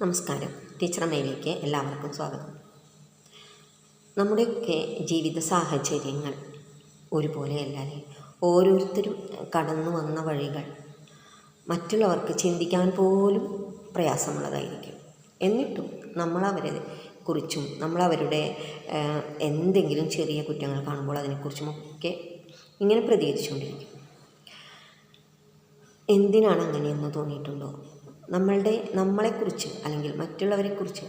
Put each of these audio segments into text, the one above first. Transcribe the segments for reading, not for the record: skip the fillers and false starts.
നമസ്കാരം. ടീച്ചർ അമ്മയിലേക്ക് എല്ലാവർക്കും സ്വാഗതം. നമ്മുടെയൊക്കെ ജീവിത സാഹചര്യങ്ങൾ ഒരുപോലെയല്ല അല്ലേ? ഓരോരുത്തരും കടന്നു വന്ന വഴികൾ മറ്റുള്ളവർക്ക് ചിന്തിക്കാൻ പോലും പ്രയാസമുള്ളതായിരിക്കും. എന്നിട്ടും നമ്മളവരെ കുറിച്ചും നമ്മളവരുടെ എന്തെങ്കിലും ചെറിയ കുറ്റങ്ങൾ കാണുമ്പോൾ അതിനെക്കുറിച്ചുമൊക്കെ ഇങ്ങനെ പ്രതികരിച്ചുകൊണ്ടിരിക്കും. എന്തിനാണ് അങ്ങനെയെന്ന് തോന്നിയിട്ടുണ്ടോ? നമ്മളെക്കുറിച്ച് അല്ലെങ്കിൽ മറ്റുള്ളവരെക്കുറിച്ച്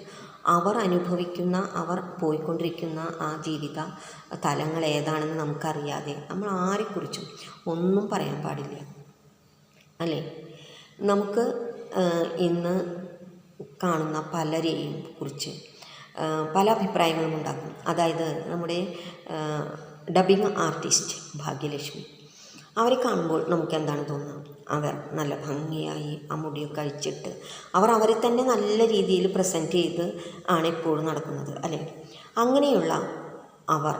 അവർ അനുഭവിക്കുന്ന, അവർ പോയിക്കൊണ്ടിരിക്കുന്ന ആ ജീവിത തലങ്ങൾ ഏതാണെന്ന് നമുക്കറിയാതെ നമ്മൾ ആരെക്കുറിച്ചും ഒന്നും പറയാൻ പാടില്ല അല്ലേ? നമുക്ക് ഇന്ന് കാണുന്ന പലരെയും കുറിച്ച് പല അഭിപ്രായങ്ങളും ഉണ്ടാകും. അതായത് നമ്മുടെ ഡബ്ബിംഗ് ആർട്ടിസ്റ്റ് ഭാഗ്യലക്ഷ്മി, അവരെ കാണുമ്പോൾ നമുക്ക് എന്താണ് തോന്നുക? അവർ നല്ല ഭംഗിയായി ആ മുടിയൊക്കെ അഴിച്ചിട്ട് അവരെ തന്നെ നല്ല രീതിയിൽ പ്രസൻറ്റ് ചെയ്ത് ആണ് എപ്പോഴും നടക്കുന്നത് അല്ലേ? അങ്ങനെയുള്ള അവർ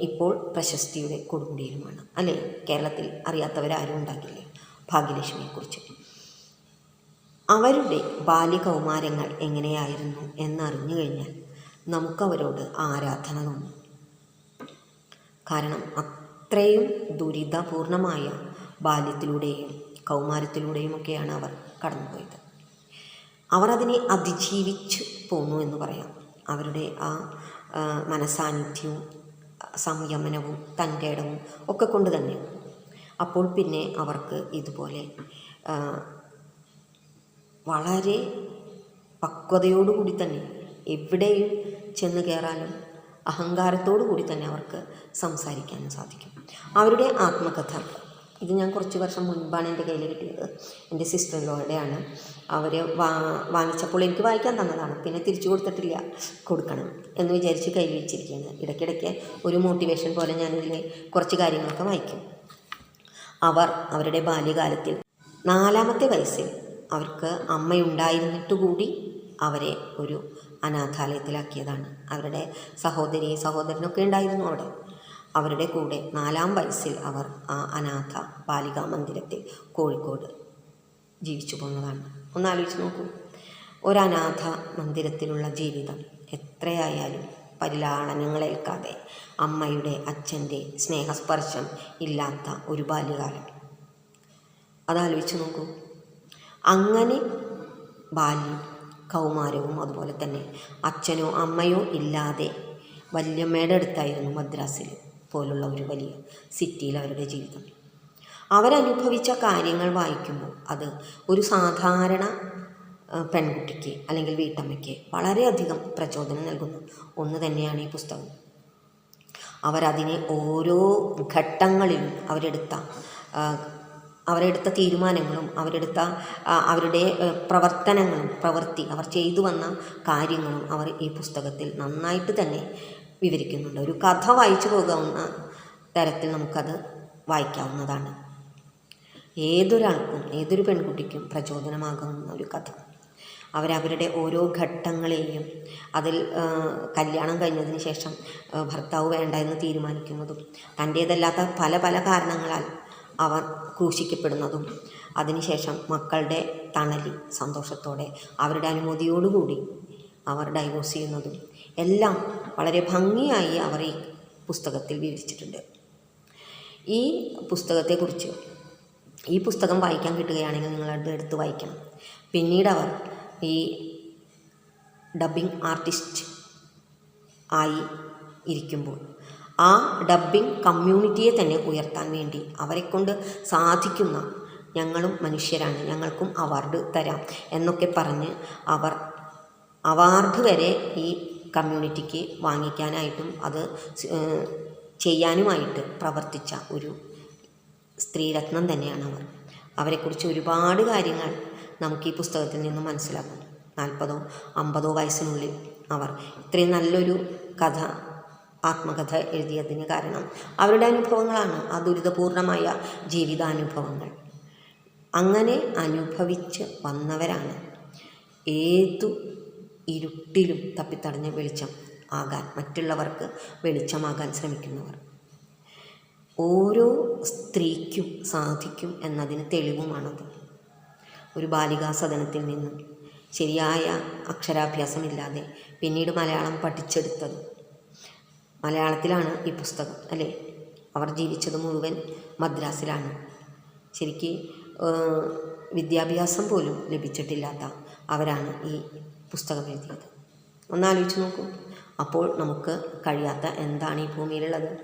ഇപ്പോൾ പ്രശസ്തിയുടെ കൊടുമുടിയിലുമാണ് അല്ലേ? കേരളത്തിൽ അറിയാത്തവരാരും ഉണ്ടാകില്ല ഭാഗ്യലക്ഷ്മിയെക്കുറിച്ച്. അവരുടെ ബാല്യകൗമാരങ്ങൾ എങ്ങനെയായിരുന്നു എന്നറിഞ്ഞു കഴിഞ്ഞാൽ നമുക്കവരോട് ആരാധന തോന്നും. കാരണം അത്രയും ദുരിതപൂർണമായ ബാല്യത്തിലൂടെയും കൗമാരത്തിലൂടെയുമൊക്കെയാണ് അവർ കടന്നുപോയത്. അവർ അതിനെ അതിജീവിച്ച് പോന്നു എന്ന് പറയാം. അവരുടെ ആ മനസാന്നിധ്യവും സംയമനവും തൻ്റെ ഇടവും ഒക്കെ കൊണ്ട് തന്നെ അപ്പോൾ പിന്നെ അവർക്ക് ഇതുപോലെ വളരെ പക്വതയോടുകൂടി തന്നെ എവിടെയും ചെന്ന് കയറാനും അഹങ്കാരത്തോടു കൂടി തന്നെ അവർക്ക് സംസാരിക്കാനും സാധിക്കും. അവരുടെ ആത്മകഥ ഇത് ഞാൻ കുറച്ച് വർഷം മുൻപാണ് എൻ്റെ കയ്യിൽ കിട്ടിയത്. എൻ്റെ സിസ്റ്ററിൻ്റെയാണ്. അവർ വാങ്ങിച്ചപ്പോൾ എനിക്ക് വായിക്കാൻ തന്നതാണ്. പിന്നെ തിരിച്ചു കൊടുത്തിട്ടില്ല, കൊടുക്കണം എന്ന് വിചാരിച്ച് കയ്യിൽ വെച്ചിരിക്കുകയാണ്. ഇടയ്ക്കിടയ്ക്ക് ഒരു മോട്ടിവേഷൻ പോലെ ഞാനിതിൽ കുറച്ച് കാര്യങ്ങളൊക്കെ വായിക്കും. അവരുടെ ബാല്യകാലത്തിൽ 4-ാമത്തെ വയസ്സിൽ അവർക്ക് അമ്മയുണ്ടായിരുന്നിട്ട് കൂടി അവരെ ഒരു അനാഥാലയത്തിലാക്കിയതാണ്. അവരുടെ സഹോദരനൊക്കെ ഉണ്ടായിരുന്നു അവിടെ. അവരുടെ കൂടെ 4-ാം വയസ്സിൽ അവർ ആ അനാഥ ബാലികാ മന്ദിരത്തിൽ കോഴിക്കോട് ജീവിച്ചു പോകുന്നതാണ്. ഒന്ന് ആലോചിച്ച് നോക്കൂ. ഒരനാഥ മന്ദിരത്തിലുള്ള ജീവിതം എത്രയായാലും പരിലാളനങ്ങളേൽക്കാതെ അമ്മയുടെ അച്ഛൻ്റെ സ്നേഹസ്പർശം ഇല്ലാത്ത ഒരു ബാല്യകാലം. അതാലോചിച്ച് നോക്കൂ. അങ്ങനെ ബാല്യം കൗമാരവും അതുപോലെ തന്നെ അച്ഛനോ അമ്മയോ ഇല്ലാതെ വല്യമ്മയുടെ അടുത്തായിരുന്നു മദ്രാസിൽ പോലുള്ള ഒരു വലിയ സിറ്റിയിൽ അവരുടെ ജീവിതം. അവരനുഭവിച്ച കാര്യങ്ങൾ വായിക്കുമ്പോൾ അത് ഒരു സാധാരണ പെൺകുട്ടിക്ക് അല്ലെങ്കിൽ വീട്ടമ്മയ്ക്ക് വളരെയധികം പ്രചോദനം നൽകുന്ന ഒന്ന് തന്നെയാണ് ഈ പുസ്തകം. അവരതിനെ ഓരോ ഘട്ടങ്ങളിലും അവരെടുത്ത തീരുമാനങ്ങളും അവരുടെ പ്രവർത്തനങ്ങളും അവർ ചെയ്തു വന്ന കാര്യങ്ങളും അവർ ഈ പുസ്തകത്തിൽ നന്നായിട്ട് തന്നെ വിവരിക്കുന്നുണ്ട്. ഒരു കഥ വായിച്ചു പോകാവുന്ന തരത്തിൽ നമുക്കത് വായിക്കാവുന്നതാണ്. ഏതൊരാൾക്കും ഏതൊരു പെൺകുട്ടിക്കും പ്രചോദനമാകാവുന്ന ഒരു കഥ. അവരവരുടെ ഓരോ ഘട്ടങ്ങളെയും അതിൽ കല്യാണം കഴിഞ്ഞതിന് ശേഷം ഭർത്താവ് വേണ്ട എന്ന് തീരുമാനിക്കുന്നതും തൻ്റേതല്ലാത്ത പല പല കാരണങ്ങളാൽ അവർ ക്രൂശിക്കപ്പെടുന്നതും അതിനുശേഷം മക്കളുടെ തണലിൽ സന്തോഷത്തോടെ അവരുടെ അനുമതിയോടുകൂടി അവർ ഡൈവോഴ്സ് ചെയ്യുന്നതും എല്ലാം വളരെ ഭംഗിയായി അവർ ഈ പുസ്തകത്തിൽ വിവരിച്ചിട്ടുണ്ട്. ഈ പുസ്തകത്തെക്കുറിച്ച് ഈ പുസ്തകം വായിക്കാൻ കിട്ടുകയാണെങ്കിൽ നിങ്ങളത് എടുത്ത് വായിക്കണം. പിന്നീട് അവർ ഈ ഡബ്ബിംഗ് ആർട്ടിസ്റ്റ് ആയി ഇരിക്കുമ്പോൾ ആ ഡബ്ബിംഗ് കമ്മ്യൂണിറ്റിയെ തന്നെ ഉയർത്താൻ വേണ്ടി അവരെക്കൊണ്ട് സാധിക്കുന്ന, ഞങ്ങളും മനുഷ്യരാണ്, ഞങ്ങൾക്കും അവാർഡ് തരാം എന്നൊക്കെ പറഞ്ഞ് അവർ അവാർഡ് വരെ ഈ കമ്മ്യൂണിറ്റിക്ക് വാങ്ങിക്കാനായിട്ടും അത് ചെയ്യാനുമായിട്ട് പ്രവർത്തിച്ച ഒരു സ്ത്രീരത്നം തന്നെയാണ് അവർ. അവരെക്കുറിച്ച് ഒരുപാട് കാര്യങ്ങൾ നമുക്ക് ഈ പുസ്തകത്തിൽ നിന്ന് മനസ്സിലാക്കും. 40-ഓ 50-ഓ വയസ്സിനുള്ളിൽ അവർ ഇത്രയും നല്ലൊരു ആത്മകഥ എഴുതിയതിന് കാരണം അവരുടെ അനുഭവങ്ങളാണ്. ആ ദുരിതപൂർണമായ ജീവിതാനുഭവങ്ങൾ അങ്ങനെ അനുഭവിച്ച് വന്നവരാണ് ഏതു ഇരുട്ടിലും തപ്പിത്തടഞ്ഞ വെളിച്ചം ആകാൻ, മറ്റുള്ളവർക്ക് വെളിച്ചമാകാൻ ശ്രമിക്കുന്നവർ. ഓരോ സ്ത്രീക്കും സാധിക്കും എന്നതിന് തെളിവുമാണത്. ഒരു ബാലികാ സദനത്തിൽ നിന്നും ശരിയായ അക്ഷരാഭ്യാസമില്ലാതെ പിന്നീട് മലയാളം പഠിച്ചെടുത്തത്. മലയാളത്തിലാണ് ഈ പുസ്തകം അല്ലേ. അവർ ജീവിച്ചത് മുഴുവൻ മദ്രാസിലാണ്. ശരിക്ക് വിദ്യാഭ്യാസം പോലും ലഭിച്ചിട്ടില്ലാത്ത അവരാണ് ഈ പുസ്തകം എഴുതിയത്. ഒന്നാലോചിച്ച് നോക്കൂ. അപ്പോൾ നമുക്ക് കഴിയാത്ത എന്താണ് ഈ ഭൂമിയിലുള്ളത്?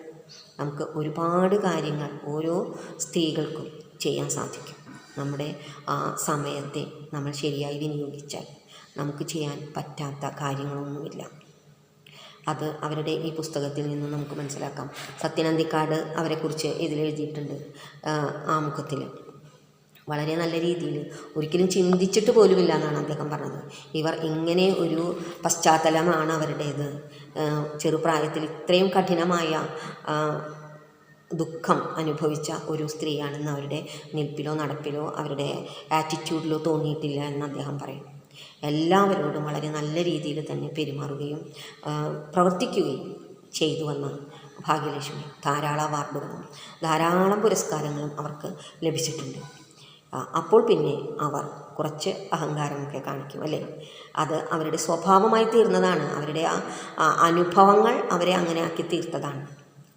നമുക്ക് ഒരുപാട് കാര്യങ്ങൾ ഓരോ സ്ത്രീകൾക്കും ചെയ്യാൻ സാധിക്കും. നമ്മുടെ ആ സമയത്തെ നമ്മൾ ശരിയായി വിനിയോഗിച്ചാൽ നമുക്ക് ചെയ്യാൻ പറ്റാത്ത കാര്യങ്ങളൊന്നുമില്ല. അത് അവരുടെ ഈ പുസ്തകത്തിൽ നിന്ന് നമുക്ക് മനസ്സിലാക്കാം. സത്യനന്ദിക്കാട് അവരെക്കുറിച്ച് ഇതിലെഴുതിയിട്ടുണ്ട് ആമുഖത്തിൽ. വളരെ നല്ല രീതിയിൽ ഒരിക്കലും ചിന്തിച്ചിട്ട് പോലുമില്ല എന്നാണ് അദ്ദേഹം പറഞ്ഞത്. ഇവർ ഇങ്ങനെ ഒരു പശ്ചാത്തലമാണ് അവരുടേത്. ചെറുപ്രായത്തിൽ ഇത്രയും കഠിനമായ ദുഃഖം അനുഭവിച്ച ഒരു സ്ത്രീയാണെന്ന് അവരുടെ നിൽപ്പിലോ നടപ്പിലോ അവരുടെ ആറ്റിറ്റ്യൂഡിലോ തോന്നിയിട്ടില്ല എന്ന് അദ്ദേഹം പറയും. എല്ലാവരോടും വളരെ നല്ല രീതിയിൽ തന്നെ പെരുമാറുകയും പ്രവർത്തിക്കുകയും ചെയ്തു വന്ന ഭാഗ്യലക്ഷ്മി ധാരാളം അവാർഡുകളും ധാരാളം പുരസ്കാരങ്ങളും അവർക്ക് ലഭിച്ചിട്ടുണ്ട്. അപ്പോൾ പിന്നെ അവർ കുറച്ച് അഹങ്കാരമൊക്കെ കാണിക്കും അല്ലേ. അത് അവരുടെ സ്വഭാവമായി തീർന്നതാണ്. അവരുടെ ആ അനുഭവങ്ങൾ അവരെ അങ്ങനെ ആക്കി തീർത്തതാണ്.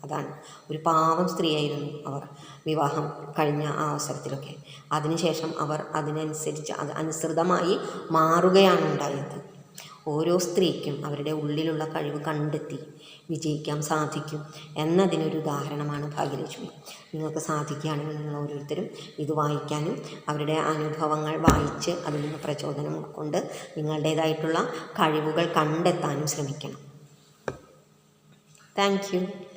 അതാണ്. ഒരു പാവം സ്ത്രീയായിരുന്നു അവർ വിവാഹം കഴിഞ്ഞ ആ അവസരത്തിലൊക്കെ. അതിനുശേഷം അവർ അതിനനുസരിച്ച് അനുസൃതമായി മാറുകയാണ് ഉണ്ടായത്. ഓരോ സ്ത്രീക്കും അവരുടെ ഉള്ളിലുള്ള കഴിവ് കണ്ടെത്തി വിജയിക്കാൻ സാധിക്കും എന്നതിനൊരു ഉദാഹരണമാണ് ഭാഗ്യലക്ഷ്മി. നിങ്ങൾക്ക് സാധിക്കുകയാണെങ്കിൽ നിങ്ങൾ ഓരോരുത്തരും ഇത് വായിക്കാനും അവരുടെ അനുഭവങ്ങൾ വായിച്ച് അതിൽ നിന്ന് പ്രചോദനം ഉൾക്കൊണ്ട് നിങ്ങളുടേതായിട്ടുള്ള കഴിവുകൾ കണ്ടെത്താനും ശ്രമിക്കണം. Thank you.